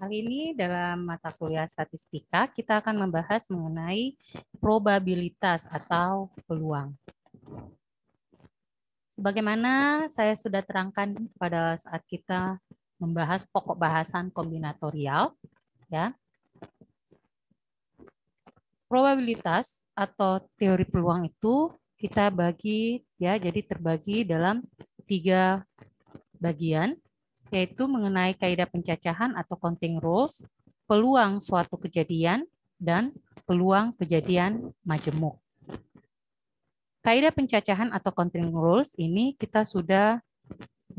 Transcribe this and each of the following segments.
Kali ini dalam mata kuliah statistika kita akan membahas mengenai probabilitas atau peluang. Sebagaimana saya sudah terangkan pada saat kita membahas pokok bahasan kombinatorial, ya. Probabilitas atau teori peluang itu kita bagi ya, jadi terbagi dalam 3 bagian, yaitu mengenai kaidah pencacahan atau counting rules, peluang suatu kejadian, dan peluang kejadian majemuk. Kaidah pencacahan atau counting rules ini kita sudah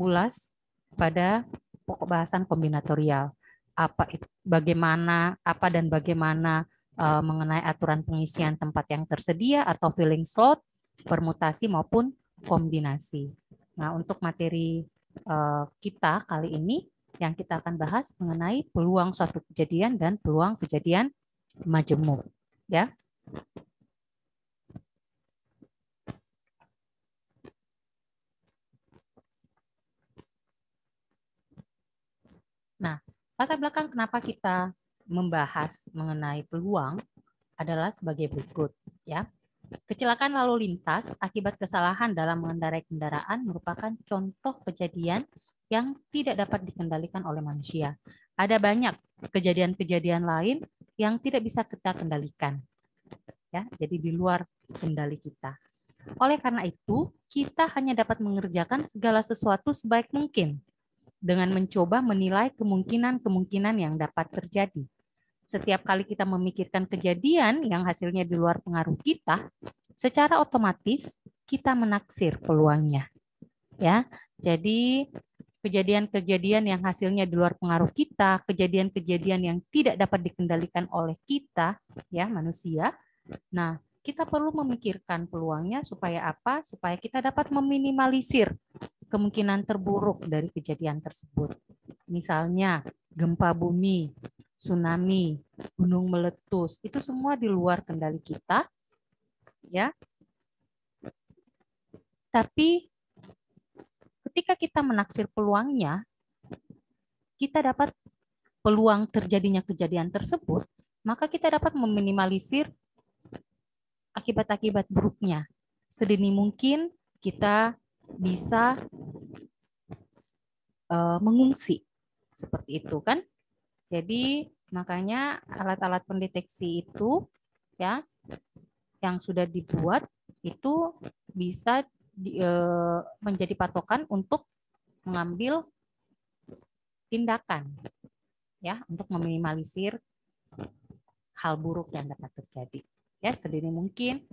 ulas pada pokok bahasan kombinatorial. Bagaimana mengenai aturan pengisian tempat yang tersedia atau filling slot, permutasi maupun kombinasi. Nah, untuk materi kita kali ini yang kita akan bahas mengenai peluang suatu kejadian dan peluang kejadian majemuk, ya. Nah, latar belakang kenapa kita membahas mengenai peluang adalah sebagai berikut, ya. Kecelakaan lalu lintas akibat kesalahan dalam mengendarai kendaraan merupakan contoh kejadian yang tidak dapat dikendalikan oleh manusia. Ada banyak kejadian-kejadian lain yang tidak bisa kita kendalikan, ya. Jadi di luar kendali kita. Oleh karena itu, kita hanya dapat mengerjakan segala sesuatu sebaik mungkin dengan mencoba menilai kemungkinan-kemungkinan yang dapat terjadi. Setiap kali kita memikirkan kejadian yang hasilnya di luar pengaruh kita, secara otomatis kita menaksir peluangnya. Ya, jadi kejadian-kejadian yang hasilnya di luar pengaruh kita, kejadian-kejadian yang tidak dapat dikendalikan oleh kita, ya manusia. Nah, kita perlu memikirkan peluangnya supaya apa? Supaya kita dapat meminimalisir kemungkinan terburuk dari kejadian tersebut. Misalnya gempa bumi, tsunami, gunung meletus, itu semua di luar kendali kita, ya. Tapi ketika kita menaksir peluangnya, kita dapat peluang terjadinya kejadian tersebut, maka kita dapat meminimalisir akibat-akibat buruknya. Sedini mungkin kita bisa mengungsi, seperti itu kan. Jadi makanya alat-alat pendeteksi itu ya yang sudah dibuat itu bisa menjadi patokan untuk mengambil tindakan ya untuk meminimalisir hal buruk yang dapat terjadi. Ya, sedini mungkin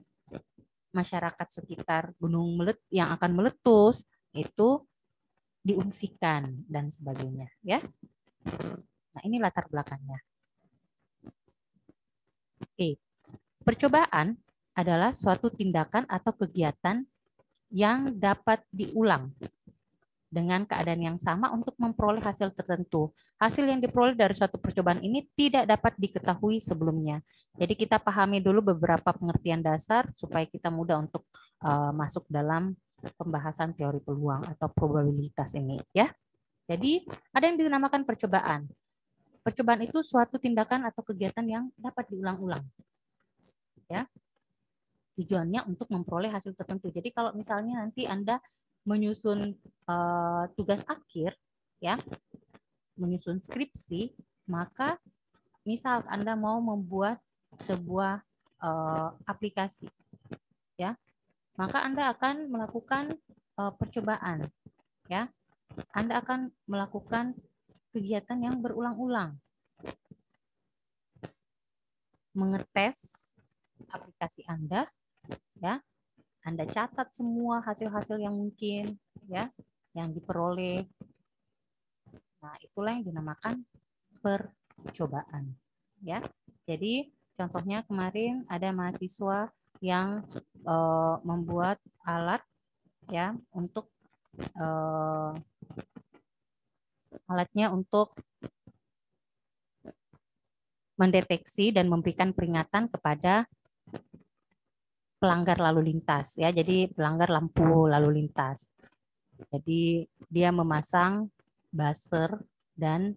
masyarakat sekitar gunung yang akan meletus itu diungsikan dan sebagainya ya. Nah, ini latar belakangnya. Oke. Percobaan adalah suatu tindakan atau kegiatan yang dapat diulang dengan keadaan yang sama untuk memperoleh hasil tertentu. Hasil yang diperoleh dari suatu percobaan ini tidak dapat diketahui sebelumnya. Jadi kita pahami dulu beberapa pengertian dasar supaya kita mudah untuk masuk dalam pembahasan teori peluang atau probabilitas ini ya. Jadi ada yang dinamakan percobaan. Percobaan itu suatu tindakan atau kegiatan yang dapat diulang-ulang. Ya. Tujuannya untuk memperoleh hasil tertentu. Jadi kalau misalnya nanti Anda menyusun tugas akhir, ya, menyusun skripsi, maka misal Anda mau membuat sebuah aplikasi, ya, maka Anda akan melakukan percobaan, ya, Anda akan melakukan kegiatan yang berulang-ulang, mengetes aplikasi Anda, ya. Anda catat semua hasil-hasil yang mungkin ya yang diperoleh. Nah, itulah yang dinamakan percobaan ya. Jadi contohnya kemarin ada mahasiswa yang membuat alat ya untuk alatnya untuk mendeteksi dan memberikan peringatan kepada pelanggar lalu lintas ya. Jadi pelanggar lampu lalu lintas. Jadi dia memasang buzzer dan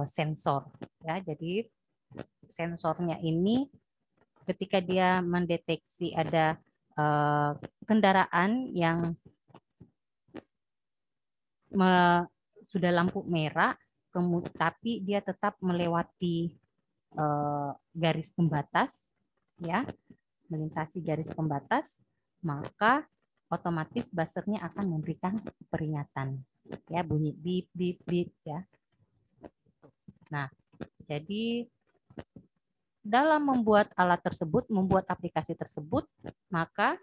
sensor. Ya, jadi sensornya ini ketika dia mendeteksi ada kendaraan yang sudah lampu merah, tapi dia tetap melewati garis pembatas, ya, melintasi garis pembatas, maka otomatis buzzernya akan memberikan peringatan, ya, bunyi bip bip bip, ya. Nah, jadi dalam membuat alat tersebut, membuat aplikasi tersebut, maka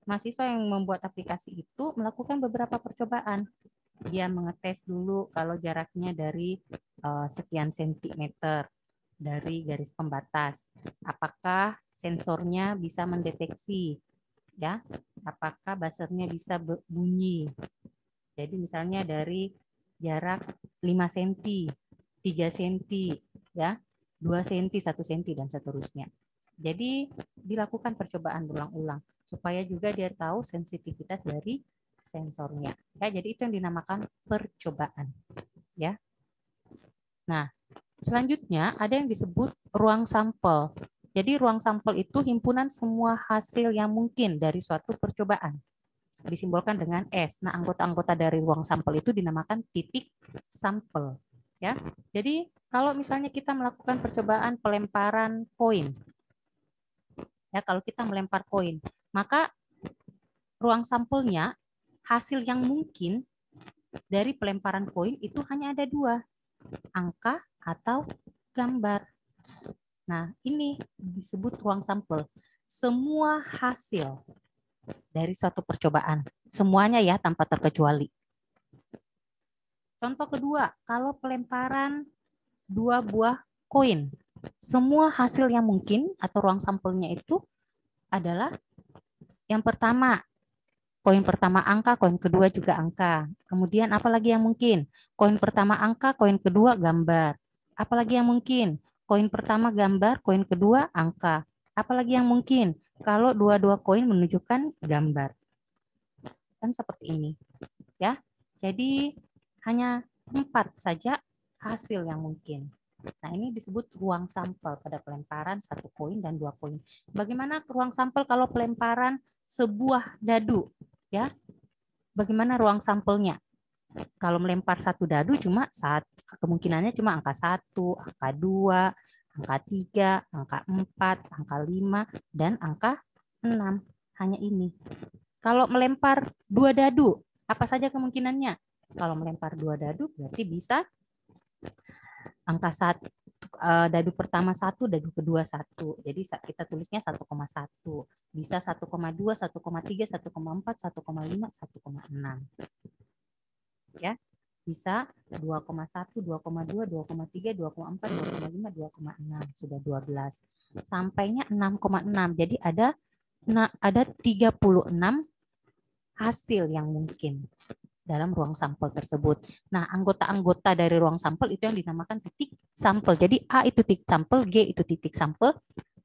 mahasiswa yang membuat aplikasi itu melakukan beberapa percobaan. Dia mengetes dulu kalau jaraknya dari sekian sentimeter dari garis pembatas. Apakah sensornya bisa mendeteksi, ya? Apakah buzzernya bisa bunyi? Jadi misalnya dari jarak 5 cm, 3 cm, ya, 2 cm, 1 cm, dan seterusnya. Jadi dilakukan percobaan berulang-ulang supaya juga dia tahu sensitivitas dari sensornya. Ya, jadi itu yang dinamakan percobaan. Ya. Nah, selanjutnya ada yang disebut ruang sampel. Jadi ruang sampel itu himpunan semua hasil yang mungkin dari suatu percobaan. Disimbolkan dengan S. Nah, anggota-anggota dari ruang sampel itu dinamakan titik sampel. Ya. Jadi kalau misalnya kita melakukan percobaan pelemparan koin, ya, kalau kita melempar koin, maka ruang sampelnya, hasil yang mungkin dari pelemparan koin itu hanya ada 2, angka atau gambar. Nah, ini disebut ruang sampel. Semua hasil dari suatu percobaan, semuanya ya tanpa terkecuali. Contoh kedua, kalau pelemparan 2 buah koin, semua hasil yang mungkin atau ruang sampelnya itu adalah yang pertama, koin pertama angka, koin kedua juga angka. Kemudian apalagi yang mungkin? Koin pertama angka, koin kedua gambar. Apalagi yang mungkin? Koin pertama gambar, koin kedua angka. Apalagi yang mungkin? Kalau dua-dua koin menunjukkan gambar. Kan seperti ini. Ya. Jadi hanya 4 saja hasil yang mungkin. Nah, ini disebut ruang sampel pada pelemparan 1 koin dan 2 koin. Bagaimana ruang sampel kalau pelemparan sebuah dadu? Ya, bagaimana ruang sampelnya? Kalau melempar 1 dadu kemungkinannya cuma angka 1, angka 2, angka 3, angka 4, angka 5, dan angka 6. Hanya ini. Kalau melempar 2 dadu, apa saja kemungkinannya? Kalau melempar 2 dadu berarti bisa angka 1, dadu pertama 1, dadu kedua 1. Jadi kita tulisnya 1,1. Bisa 1,2, 1,3, 1,4, 1,5, 1,6. Ya. Bisa 2,1, 2,2, 2,3, 2,4, 2,5, 2,6. Sudah 12. Sampainya 6,6. Jadi ada 36 hasil yang mungkin dalam ruang sampel tersebut. Nah, anggota-anggota dari ruang sampel itu yang dinamakan titik sampel. Jadi A itu titik sampel, G itu titik sampel,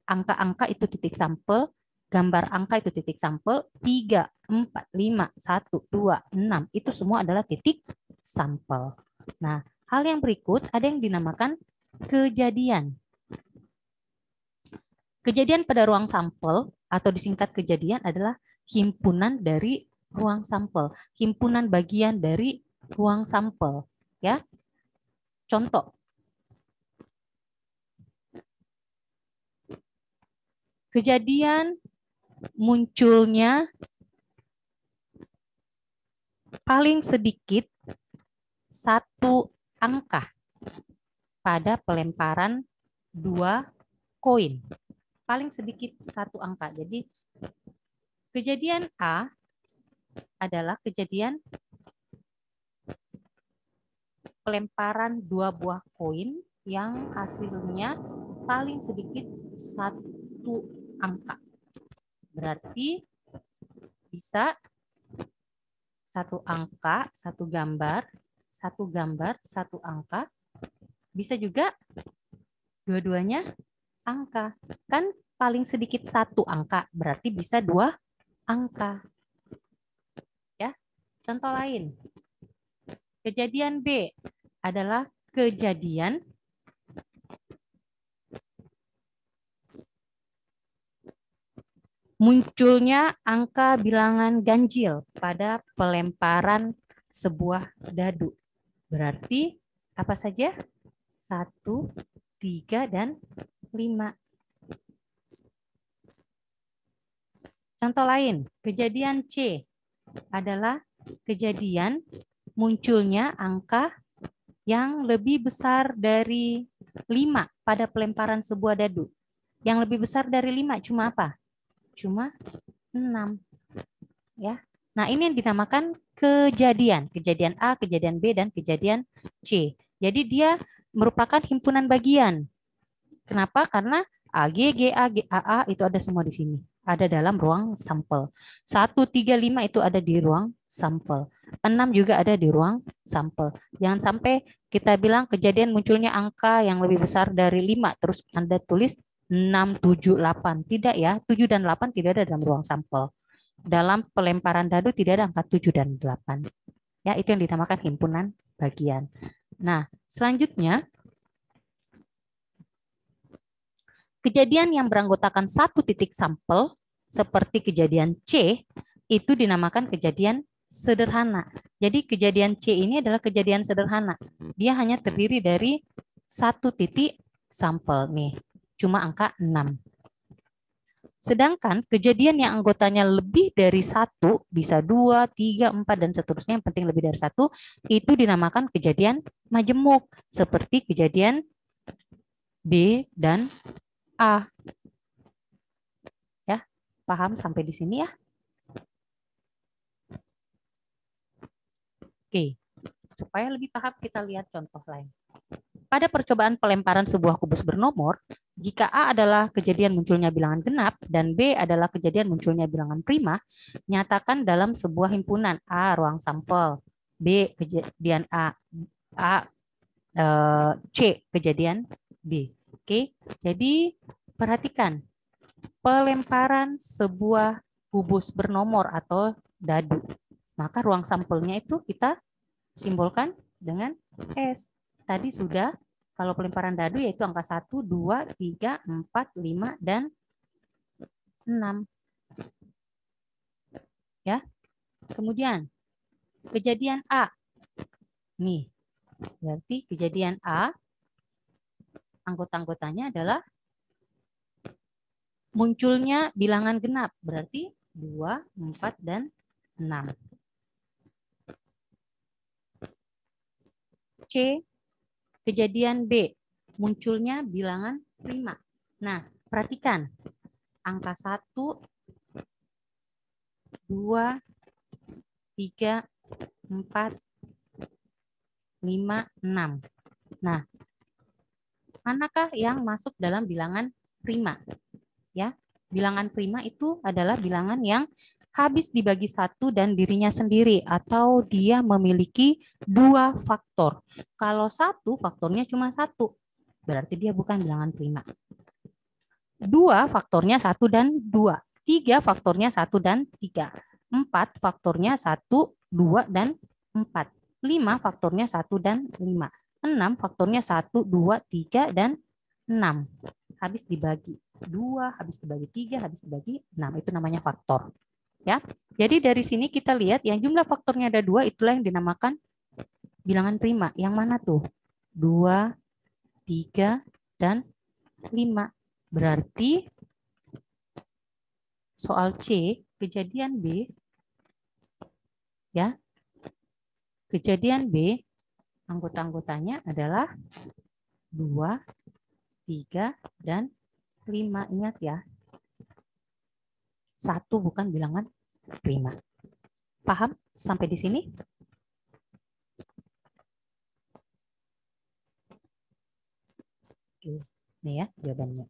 angka-angka itu titik sampel, gambar angka itu titik sampel, 3, 4, 5, 1, 2, 6, itu semua adalah titik sampel. Nah, hal yang berikut ada yang dinamakan kejadian. Kejadian pada ruang sampel atau disingkat kejadian adalah himpunan dari ruang sampel, himpunan bagian dari ruang sampel, ya. Contoh. Kejadian munculnya paling sedikit 1 angka pada pelemparan 2 koin. Paling sedikit 1 angka. Jadi kejadian A adalah kejadian pelemparan 2 buah koin yang hasilnya paling sedikit 1 angka. Berarti bisa 1 angka, 1 gambar, 1 gambar, 1 angka. Bisa juga dua-duanya angka. Kan paling sedikit 1 angka, berarti bisa 2 angka. Ya. Contoh lain. Kejadian B adalah kejadian munculnya angka bilangan ganjil pada pelemparan sebuah dadu. Berarti apa saja? 1, 3, dan 5. Contoh lain, kejadian C adalah kejadian munculnya angka yang lebih besar dari 5 pada pelemparan sebuah dadu. Yang lebih besar dari 5 cuma apa? Cuma 6. Ya. Nah, ini yang dinamakan kejadian. Kejadian A, kejadian B, dan kejadian C. Jadi dia merupakan himpunan bagian. Kenapa? Karena AG, GA, GAA itu ada semua di sini. Ada dalam ruang sampel. 1, 3, 5 itu ada di ruang sampel. 6 juga ada di ruang sampel. Jangan sampai kita bilang kejadian munculnya angka yang lebih besar dari 5. Terus Anda tulis 6, 7, 8. Tidak ya, 7 dan 8 tidak ada dalam ruang sampel. Dalam pelemparan dadu tidak ada angka 7 dan 8. Ya, itu yang dinamakan himpunan bagian. Nah, selanjutnya kejadian yang beranggotakan satu titik sampel seperti kejadian C itu dinamakan kejadian sederhana. Jadi kejadian C ini adalah kejadian sederhana. Dia hanya terdiri dari satu titik sampel nih, cuma angka 6. Sedangkan kejadian yang anggotanya lebih dari 1, bisa 2, 3, 4, dan seterusnya, yang penting lebih dari 1, itu dinamakan kejadian majemuk, seperti kejadian B dan A. Ya, paham sampai di sini ya? Oke, supaya lebih paham kita lihat contoh lain. Pada percobaan pelemparan sebuah kubus bernomor, jika A adalah kejadian munculnya bilangan genap dan B adalah kejadian munculnya bilangan prima, nyatakan dalam sebuah himpunan A ruang sampel, B kejadian A C kejadian B. Oke, jadi perhatikan pelemparan sebuah kubus bernomor atau dadu. Maka ruang sampelnya itu kita simbolkan dengan S. Tadi sudah, kalau pelemparan dadu yaitu angka 1, 2, 3, 4, 5, dan 6. Ya. Kemudian kejadian A. Nih. Berarti kejadian A anggota-anggotanya adalah munculnya bilangan genap. Berarti 2, 4, dan 6. C. Kejadian B. Munculnya bilangan prima. Nah, perhatikan. Angka 1, 2, 3, 4, 5, 6. Nah, manakah yang masuk dalam bilangan prima? Ya, bilangan prima itu adalah bilangan yang habis dibagi 1 dan dirinya sendiri, atau dia memiliki 2 faktor. Kalau 1 faktornya cuma 1, berarti dia bukan bilangan prima. 2 faktornya 1 dan 2. 3 faktornya 1 dan 3. 4 faktornya 1, 2, dan 4. 5 faktornya 1 dan 5. 6 faktornya 1, 2, 3, dan 6. Habis dibagi 2, habis dibagi 3, habis dibagi 6. Itu namanya faktor. Ya. Jadi dari sini kita lihat yang jumlah faktornya ada 2, itulah yang dinamakan bilangan prima. Yang mana tuh? 2, 3, dan 5. Berarti soal C, kejadian B, ya, kejadian B, anggota-anggotanya adalah 2, 3, dan 5. Ingat ya, 1 bukan bilangan prima. Paham sampai di sini? Oke, ini ya jawabannya.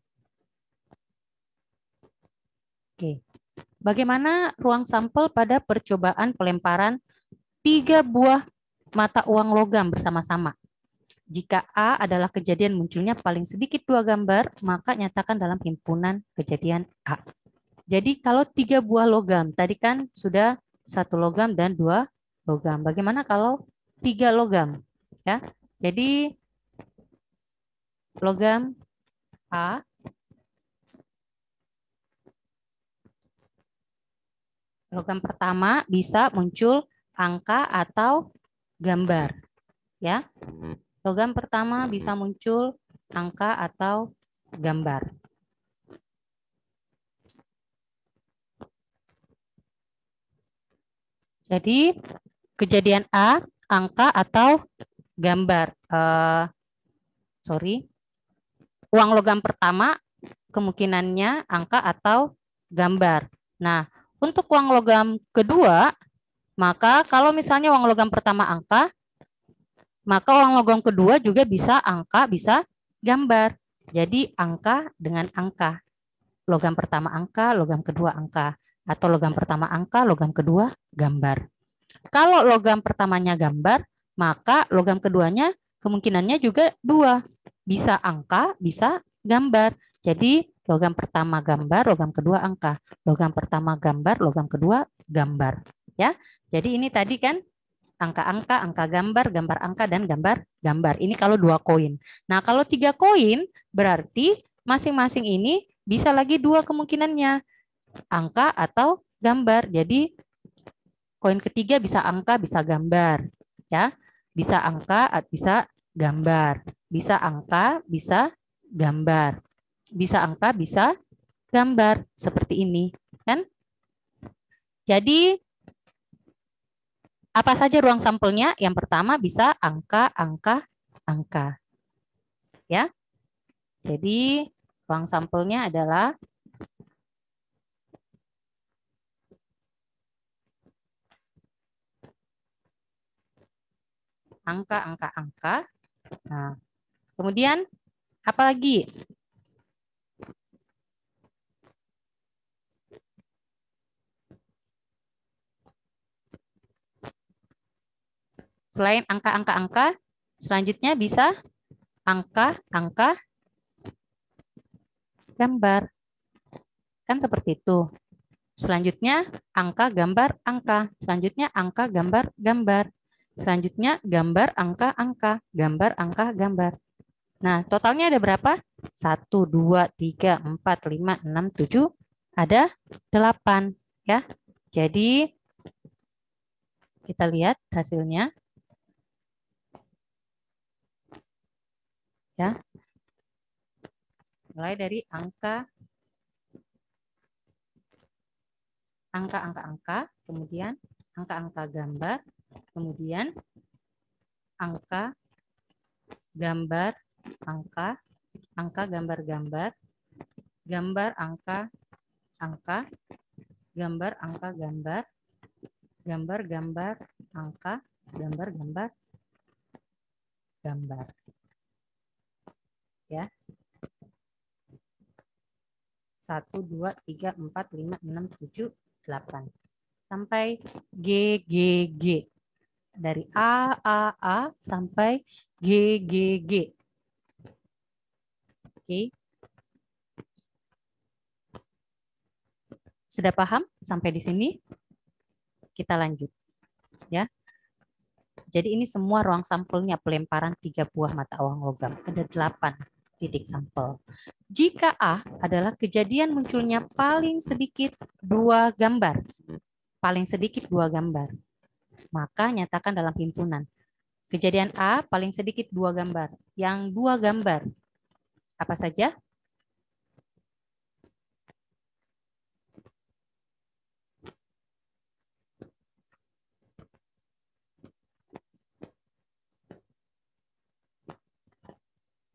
Oke, bagaimana ruang sampel pada percobaan pelemparan 3 buah mata uang logam bersama-sama? Jika A adalah kejadian munculnya paling sedikit 2 gambar, maka nyatakan dalam himpunan kejadian A. Jadi kalau 3 buah logam, tadi kan sudah 1 logam dan 2 logam. Bagaimana kalau 3 logam? Ya, jadi logam A logam pertama bisa muncul angka atau gambar, ya. Logam pertama bisa muncul angka atau gambar. Jadi kejadian A, angka atau gambar. Uang logam pertama kemungkinannya angka atau gambar. Nah, untuk uang logam kedua, maka kalau misalnya uang logam pertama angka, maka uang logam kedua juga bisa angka, bisa gambar. Jadi angka dengan angka. Logam pertama angka, logam kedua angka. Atau logam pertama angka, logam kedua gambar. Kalau logam pertamanya gambar, maka logam keduanya kemungkinannya juga dua. Bisa angka, bisa gambar. Jadi logam pertama gambar, logam kedua angka. Logam pertama gambar, logam kedua gambar. Ya, jadi ini tadi kan angka-angka, angka gambar, gambar angka, dan gambar-gambar. Ini kalau 2 koin. Nah, kalau 3 koin berarti masing-masing ini bisa lagi 2 kemungkinannya. Angka atau gambar. Jadi koin ketiga bisa angka, bisa gambar. Ya, bisa angka, bisa gambar. Bisa angka, bisa gambar. Bisa angka, bisa gambar. Seperti ini. Kan? Jadi apa saja ruang sampelnya? Yang pertama bisa angka, angka, angka. Ya. Jadi ruang sampelnya adalah angka, angka, angka. Nah, kemudian apa lagi? Selain angka, angka, angka, selanjutnya bisa angka, angka, gambar. Kan seperti itu. Selanjutnya angka, gambar, angka. Selanjutnya angka, gambar, gambar. Selanjutnya gambar, angka, angka. Gambar, angka, gambar. Nah, totalnya ada berapa? 1, 2, 3, 4, 5, 6, 7. Ada 8. Ya. Jadi kita lihat hasilnya. Ya. Mulai dari angka, angka, kemudian angka-angka gambar, kemudian angka, gambar, angka, angka, gambar, gambar, gambar, angka, angka, gambar, angka, gambar, gambar, gambar, angka, gambar, gambar, gambar. Ya. 1, 2, 3, 4, 5, 6, 7, 8. Sampai G, G, G. Dari A sampai G, G, G. Oke. Sudah paham sampai di sini? Kita lanjut. Ya. Jadi ini semua ruang sampelnya pelemparan 3 buah mata uang logam. Ada 8 titik sampel. Jika A adalah kejadian munculnya paling sedikit 2 gambar, paling sedikit 2 gambar, maka nyatakan dalam himpunan. Kejadian A paling sedikit 2 gambar. Yang 2 gambar apa saja?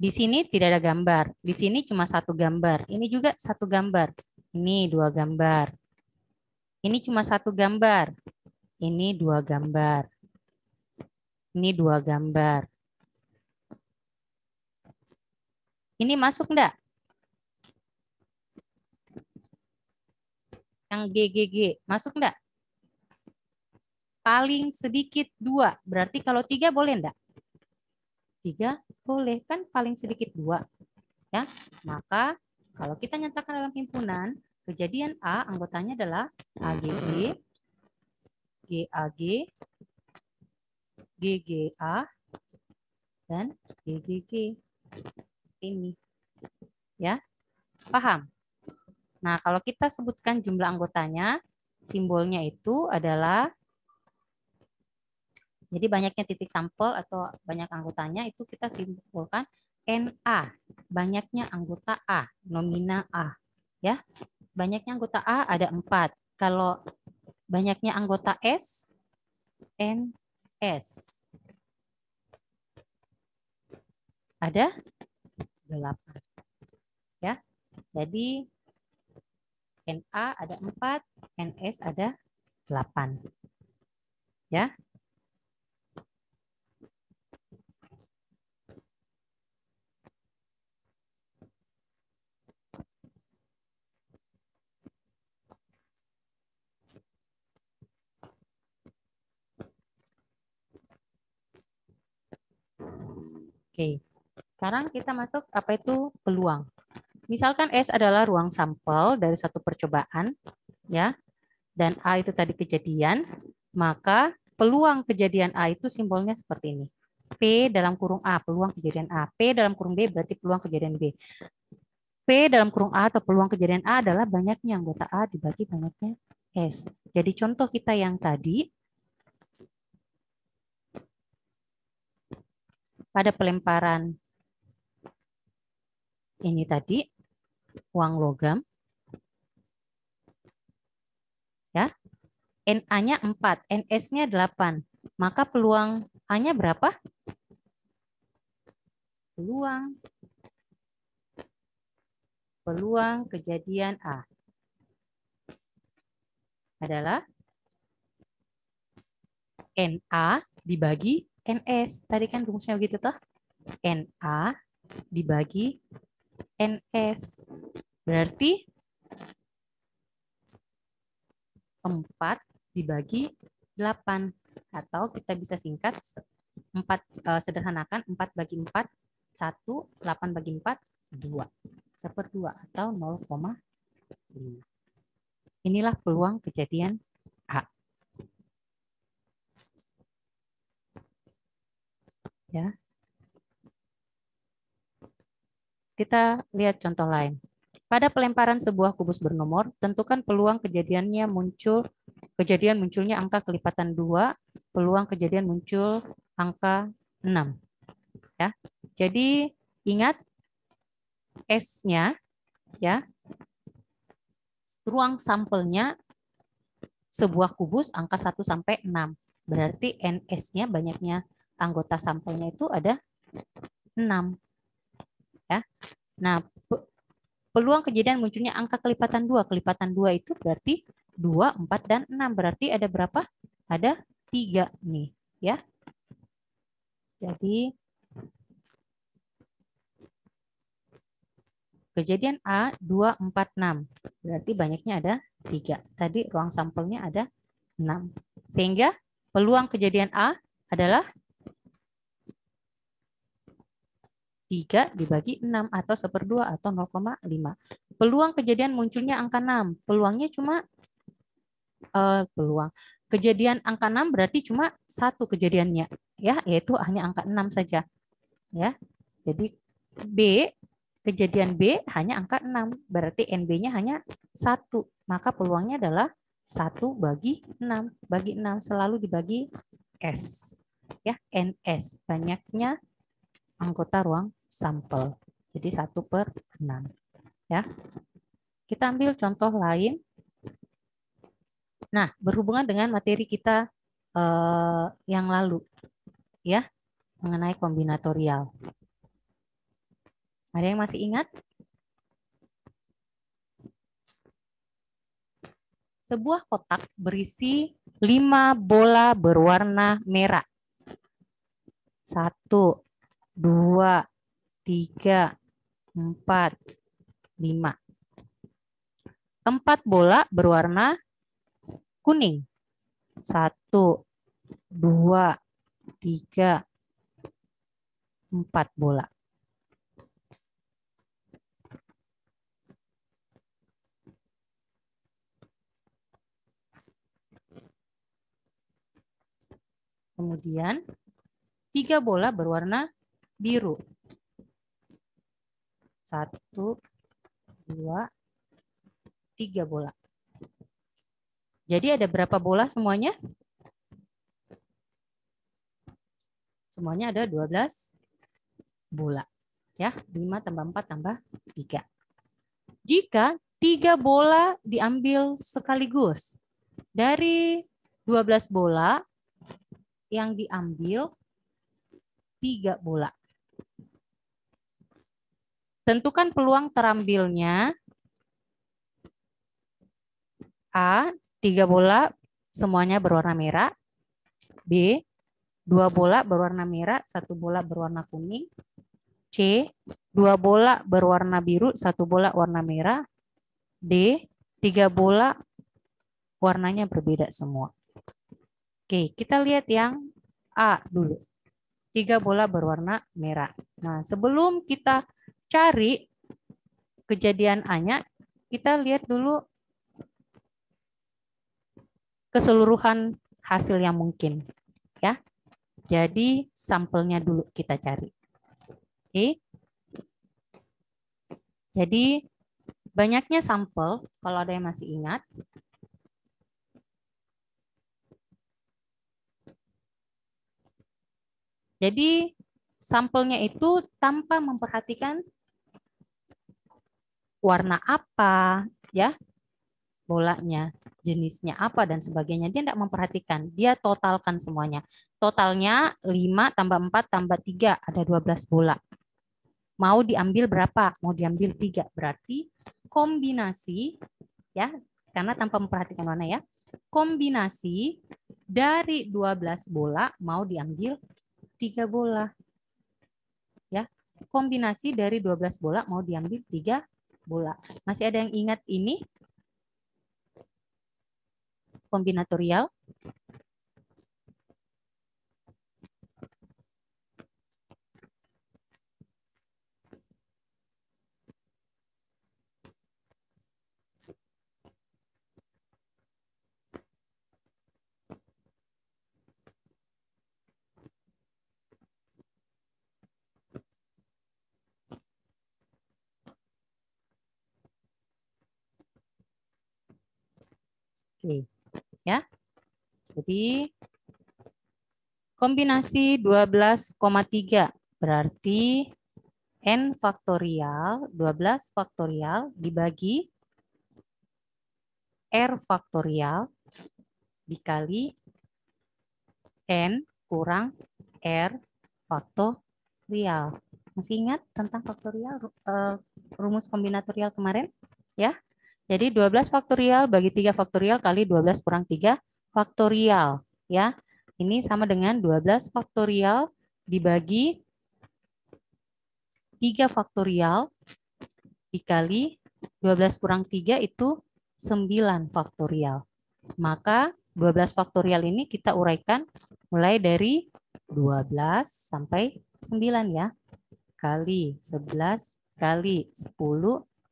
Di sini tidak ada gambar. Di sini cuma 1 gambar. Ini juga 1 gambar. Ini 2 gambar. Ini cuma 1 gambar. Ini 2 gambar. Ini 2 gambar. Ini masuk enggak? Yang GGG masuk enggak? Paling sedikit 2. Berarti kalau 3 boleh enggak? 3 boleh, kan paling sedikit 2. Ya. Maka kalau kita nyatakan dalam himpunan, kejadian A anggotanya adalah AGG, GAG, GGA, dan GGG. seperti ini. Ya, paham? Nah, kalau kita sebutkan jumlah anggotanya, simbolnya itu adalah, jadi banyaknya titik sampel atau banyak anggotanya itu kita simbolkan NA, banyaknya anggota A, nomina A. Ya, banyaknya anggota A ada 4. Kalau banyaknya anggota S, NS. Ada 8. Ya, jadi NA ada 4, NS ada 8. Ya. Oke. Sekarang kita masuk apa itu peluang. Misalkan S adalah ruang sampel dari satu percobaan, ya, dan A itu tadi kejadian, maka peluang kejadian A itu simbolnya seperti ini. P dalam kurung A, peluang kejadian A. P dalam kurung B berarti peluang kejadian B. P dalam kurung A atau peluang kejadian A adalah banyaknya anggota A dibagi banyaknya S. Jadi contoh kita yang tadi, pada pelemparan ini tadi, uang logam, ya, NA-nya 4, NS-nya 8. Maka peluang A-nya berapa? Peluang kejadian A adalah NA dibagi NS. Tadi kan rumusnya begitu toh? NA dibagi NS. Berarti 4 dibagi 8. Atau kita bisa singkat 4, sederhanakan 4 bagi 4, 1, 8 bagi 4, 2. 1/2 atau 0,5. Inilah peluang kejadian A. Ya. Kita lihat contoh lain. Pada pelemparan sebuah kubus bernomor, tentukan peluang kejadian munculnya angka kelipatan 2, peluang kejadian muncul angka 6. Ya. Jadi ingat S-nya, ya, ruang sampelnya sebuah kubus angka 1 sampai 6. Berarti NS-nya banyaknya anggota sampelnya itu ada 6. Ya. Nah, peluang kejadian munculnya angka kelipatan 2. Kelipatan 2 itu berarti 2, 4, dan 6. Berarti ada berapa? Ada 3 nih. Ya. Jadi kejadian A 2, 4, 6. Berarti banyaknya ada 3. Tadi ruang sampelnya ada 6. Sehingga peluang kejadian A adalah 3 dibagi 6 atau 1/2 atau 0,5. Peluang kejadian munculnya angka 6. Peluangnya cuma kejadian angka 6 berarti cuma satu kejadiannya, ya, yaitu hanya angka 6 saja, ya. Jadi kejadian B hanya angka 6, berarti NB-nya hanya 1. Maka peluangnya adalah 1 bagi 6. Bagi 6 selalu dibagi S. Ya, NS, banyaknya anggota ruang sampel. Jadi 1/6. Ya. Kita ambil contoh lain. Nah, berhubungan dengan materi kita yang lalu, ya, mengenai kombinatorial. Ada yang masih ingat? Sebuah kotak berisi 5 bola berwarna merah. 1, 2, 3, 4, 5. 4 bola berwarna kuning. 1, 2, 3, 4 bola. Kemudian 3 bola berwarna biru. 1, 2, 3 bola. Jadi ada berapa bola semuanya? Semuanya ada 12 bola. Ya, 5 tambah 4 tambah 3. Jika 3 bola diambil sekaligus, dari 12 bola yang diambil 3 bola. Tentukan peluang terambilnya. A, 3 bola semuanya berwarna merah. B, 2 bola berwarna merah, 1 bola berwarna kuning. C, 2 bola berwarna biru, 1 bola warna merah. D, 3 bola warnanya berbeda semua. Oke, kita lihat yang A dulu. 3 bola berwarna merah. Nah, sebelum kita cari kejadian A-nya, kita lihat dulu keseluruhan hasil yang mungkin. Ya, jadi sampelnya dulu kita cari. Oke. Jadi banyaknya sampel, kalau ada yang masih ingat. Jadi sampelnya itu tanpa memperhatikan warna apa, ya, bolanya, jenisnya apa dan sebagainya. Dia tidak memperhatikan, dia totalkan semuanya. Totalnya 5 tambah 4 tambah 3, ada 12 bola. Mau diambil berapa? Mau diambil 3. Berarti kombinasi, ya, karena tanpa memperhatikan warna ya. Kombinasi dari 12 bola mau diambil 3 bola. Ya, kombinasi dari 12 bola mau diambil 3 bola. Masih ada yang ingat ini? Kombinatorial. Oke, ya. Jadi kombinasi 12,3 berarti n faktorial 12 faktorial dibagi r faktorial dikali n kurang r faktorial. Masih ingat tentang faktorial, rumus kombinatorial kemarin? Ya. Jadi 12 faktorial bagi 3 faktorial kali 12 kurang 3 faktorial. Ya. Ini sama dengan 12 faktorial dibagi 3 faktorial dikali 12 kurang 3 itu 9 faktorial. Maka 12 faktorial ini kita uraikan mulai dari 12 sampai 9 ya. Kali 11 kali 10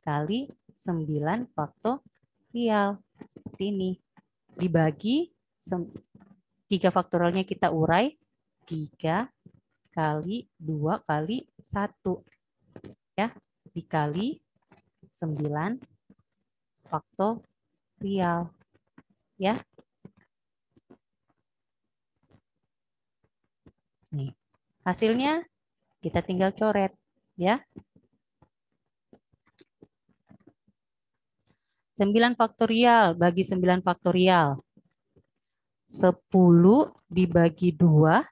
kali 9 faktorial. Seperti ini. Dibagi 3 faktorialnya kita urai 3 kali 2 kali 1. Ya, dikali 9 faktorial. Ya. Nih, hasilnya kita tinggal coret ya. 9 faktorial bagi 9 faktorial. 10 dibagi 2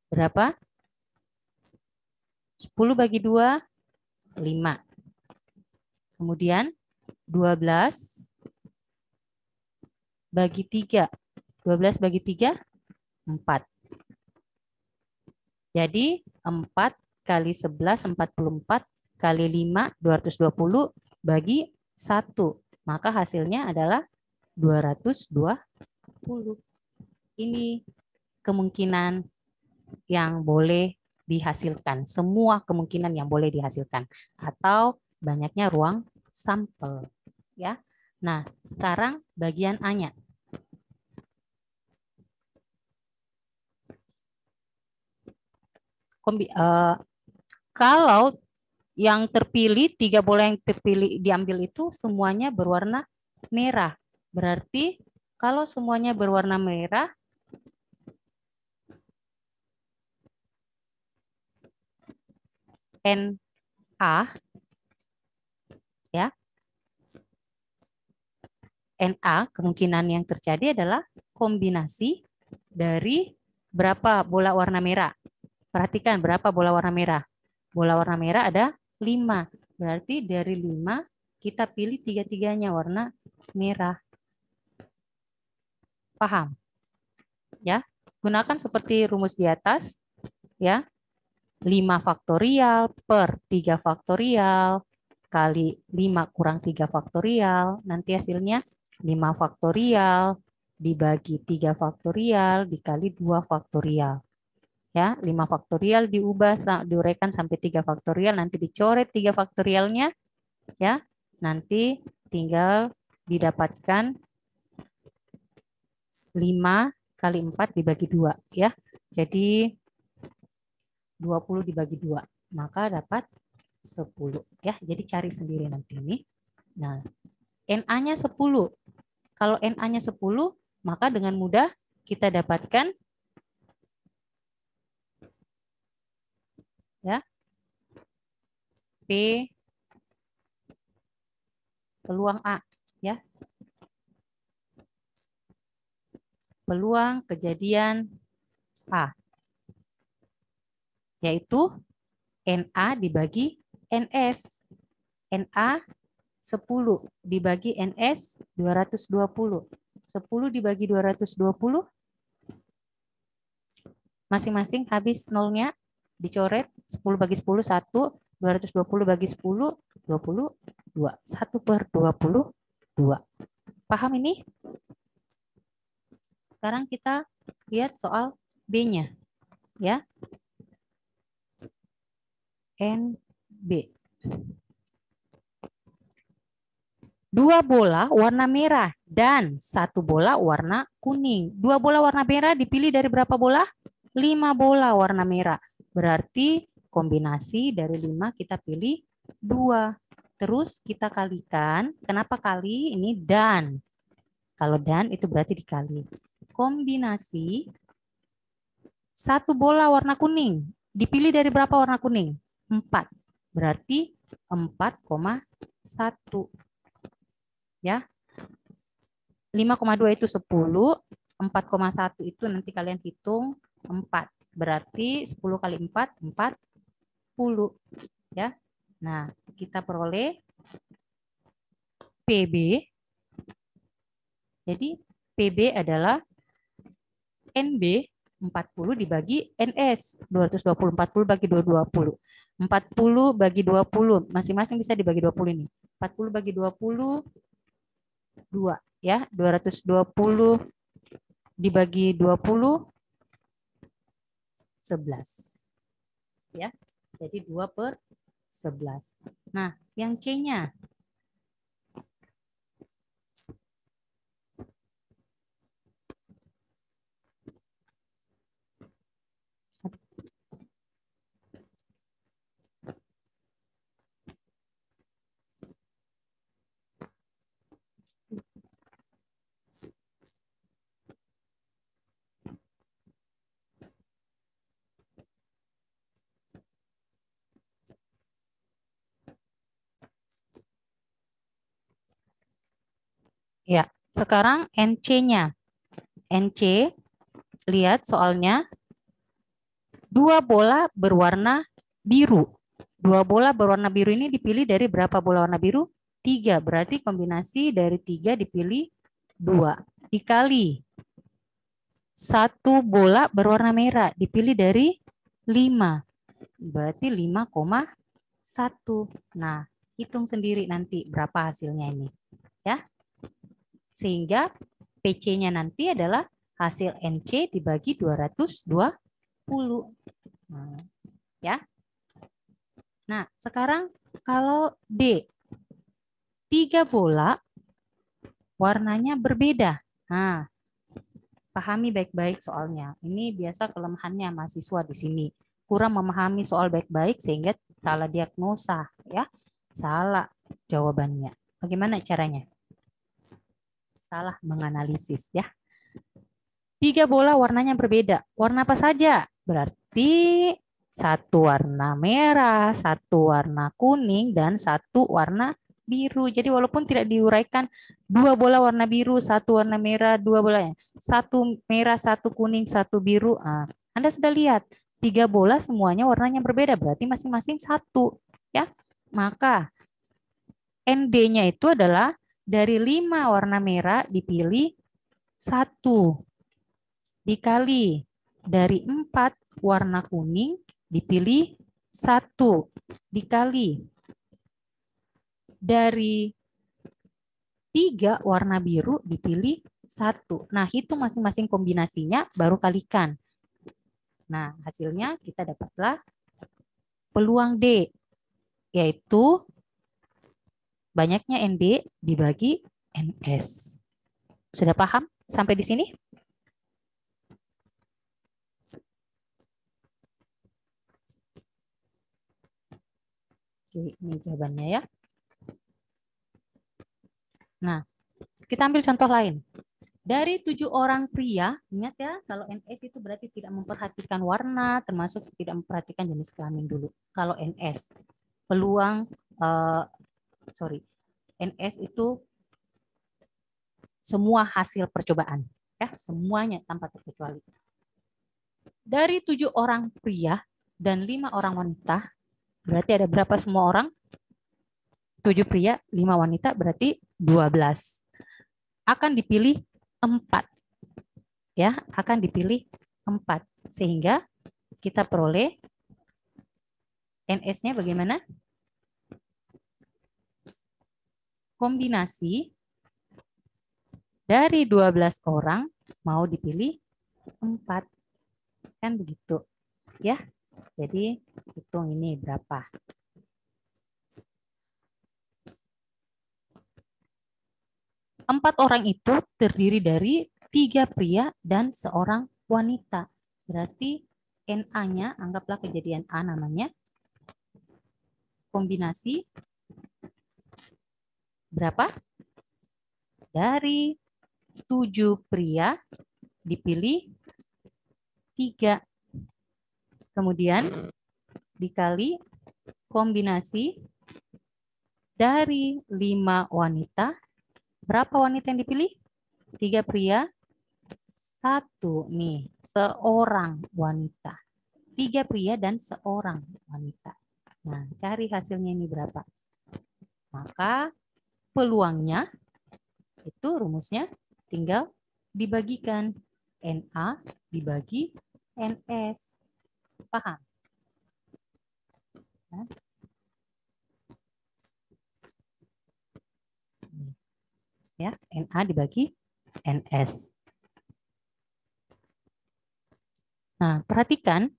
berapa? 10 bagi 2 5. Kemudian 12 bagi 3. 12 bagi 3 4. Jadi 4 kali 11 44 kali 5 220 bagi 1. Maka hasilnya adalah 220. Ini kemungkinan yang boleh dihasilkan. Semua kemungkinan yang boleh dihasilkan. Atau banyaknya ruang sampel. Ya. Nah, sekarang bagian A-nya. Kalau yang terpilih, 3 bola yang terpilih diambil itu semuanya berwarna merah. Berarti kalau semuanya berwarna merah, NA ya. NA kemungkinan yang terjadi adalah kombinasi dari berapa bola warna merah. Perhatikan berapa bola warna merah. Bola warna merah ada 5. Berarti dari 5 kita pilih 3-3-nya warna merah. Paham? Ya. Gunakan seperti rumus di atas ya. 5 faktorial per 3 faktorial kali 5 kurang 3 faktorial. Nanti hasilnya 5 faktorial dibagi 3 faktorial dikali 2 faktorial. Ya, 5 faktorial diuraikan sampai 3 faktorial, nanti dicoret 3 faktorialnya ya. Nanti tinggal didapatkan 5 kali 4 dibagi 2 ya. Jadi 20 dibagi 2, maka dapat 10 ya. Jadi cari sendiri nanti ini. Nah, NA-nya 10. Kalau NA-nya 10, maka dengan mudah kita dapatkan ya P peluang A ya. Peluang kejadian A yaitu NA dibagi NS. NA 10 dibagi NS 220. 10 dibagi 220 masing-masing habis nolnya, dicoret. 10 bagi 10 1, 220 bagi 10 22. 1/22. Paham ini? Sekarang kita lihat soal B-nya ya. NB. 2 bola warna merah dan 1 bola warna kuning. 2 bola warna merah dipilih dari berapa bola? 5 bola warna merah. Berarti kombinasi dari 5 kita pilih 2. Terus kita kalikan. Kenapa kali? Ini dan. Kalau dan itu berarti dikali. Kombinasi 1 bola warna kuning. Dipilih dari berapa warna kuning? 4. Berarti 4,1. Ya. 5,2 itu 10. 4,1 itu nanti kalian hitung 4. Berarti 10 kali 4, 40. Ya. Nah, kita peroleh PB. Jadi PB adalah NB 40 dibagi NS 220. 40 bagi 220. 40 bagi 20. Masing-masing bisa dibagi 20 ini. 40 bagi 20 2 ya. 220 dibagi 20 11. Ya. Jadi 2/11. Nah, yang C-nya ya. Sekarang NC-nya. NC, lihat soalnya 2 bola berwarna biru. 2 bola berwarna biru ini dipilih dari berapa bola warna biru? 3. Berarti kombinasi dari 3 dipilih 2. Dikali 1 bola berwarna merah dipilih dari 5. Berarti 5,1. Nah, hitung sendiri nanti berapa hasilnya ini. Ya. Sehingga PC-nya nanti adalah hasil NC dibagi 220. Nah, ya. Nah, sekarang kalau D, 3 bola warnanya berbeda. Nah, pahami baik-baik soalnya. Ini biasa kelemahannya mahasiswa di sini. Kurang memahami soal baik-baik sehingga salah diagnosa. ya. Salah jawabannya. Bagaimana caranya? Salah menganalisis ya. 3 bola warnanya berbeda. Warna apa saja? Berarti satu warna merah, satu warna kuning, dan satu warna biru. Jadi walaupun tidak diuraikan 2 bola warna biru, satu warna merah, 2 bola, satu merah, satu kuning, satu biru. Nah, Anda sudah lihat 3 bola semuanya warnanya berbeda. Berarti masing-masing satu. Ya, maka ND-nya itu adalah dari 5 warna merah dipilih satu, dikali dari 4 warna kuning dipilih satu, dikali dari 3 warna biru dipilih satu. Nah, hitung masing-masing kombinasinya baru kalikan. Nah, hasilnya kita dapatlah peluang D, yaitu banyaknya ND dibagi NS. Sudah paham sampai di sini? Oke, ini jawabannya ya. Nah, kita ambil contoh lain. Dari 7 orang pria, ingat ya, kalau NS itu berarti tidak memperhatikan warna, termasuk tidak memperhatikan jenis kelamin dulu. Kalau NS, peluang, NS itu semua hasil percobaan, ya, semuanya tanpa terkecuali. Dari 7 orang pria dan 5 orang wanita, berarti ada berapa semua orang? 7 pria, 5 wanita, berarti 12. Akan dipilih 4. Ya, akan dipilih 4. Sehingga kita peroleh NS-nya bagaimana? Kombinasi dari 12 orang mau dipilih 4. Kan begitu. Ya. Jadi hitung ini berapa. Empat orang itu terdiri dari 3 pria dan seorang wanita. Berarti NA-nya, anggaplah kejadian A namanya, kombinasi berapa? Dari 7 pria dipilih 3. Kemudian dikali kombinasi dari 5 wanita. Berapa wanita yang dipilih? 3 pria, 1 nih, seorang wanita. 3 pria dan seorang wanita. Nah, cari hasilnya ini berapa? Maka peluangnya itu rumusnya tinggal dibagikan. NA dibagi NS. Paham? Nah. Ya, NA dibagi NS. Nah, perhatikan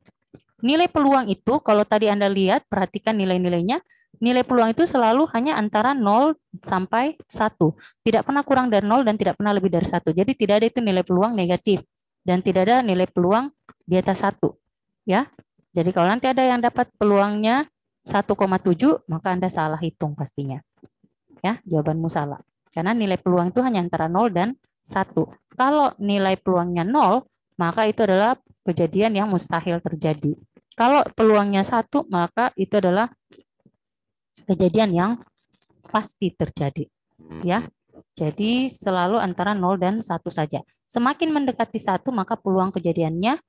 nilai peluang itu kalau tadi Anda lihat, perhatikan nilai-nilainya. Nilai peluang itu selalu hanya antara 0 sampai 1. Tidak pernah kurang dari 0 dan tidak pernah lebih dari 1. Jadi tidak ada itu nilai peluang negatif dan tidak ada nilai peluang di atas 1. Ya. Jadi kalau nanti ada yang dapat peluangnya 1,7, maka Anda salah hitung pastinya. Ya, jawabanmu salah. Karena nilai peluang itu hanya antara 0 dan 1. Kalau nilai peluangnya 0, maka itu adalah kejadian yang mustahil terjadi. Kalau peluangnya 1, maka itu adalah kejadian yang pasti terjadi. Ya. Jadi selalu antara 0 dan 1 saja. Semakin mendekati 1, maka peluang kejadiannya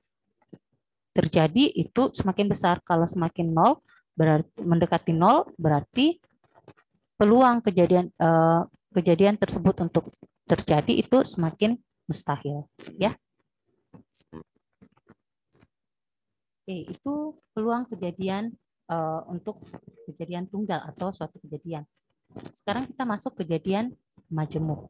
terjadi itu semakin besar. Kalau semakin 0, berarti mendekati 0, berarti peluang kejadian tersebut untuk terjadi itu semakin mustahil, ya. Oke, itu peluang kejadian untuk kejadian tunggal atau suatu kejadian. Sekarang kita masuk kejadian majemuk.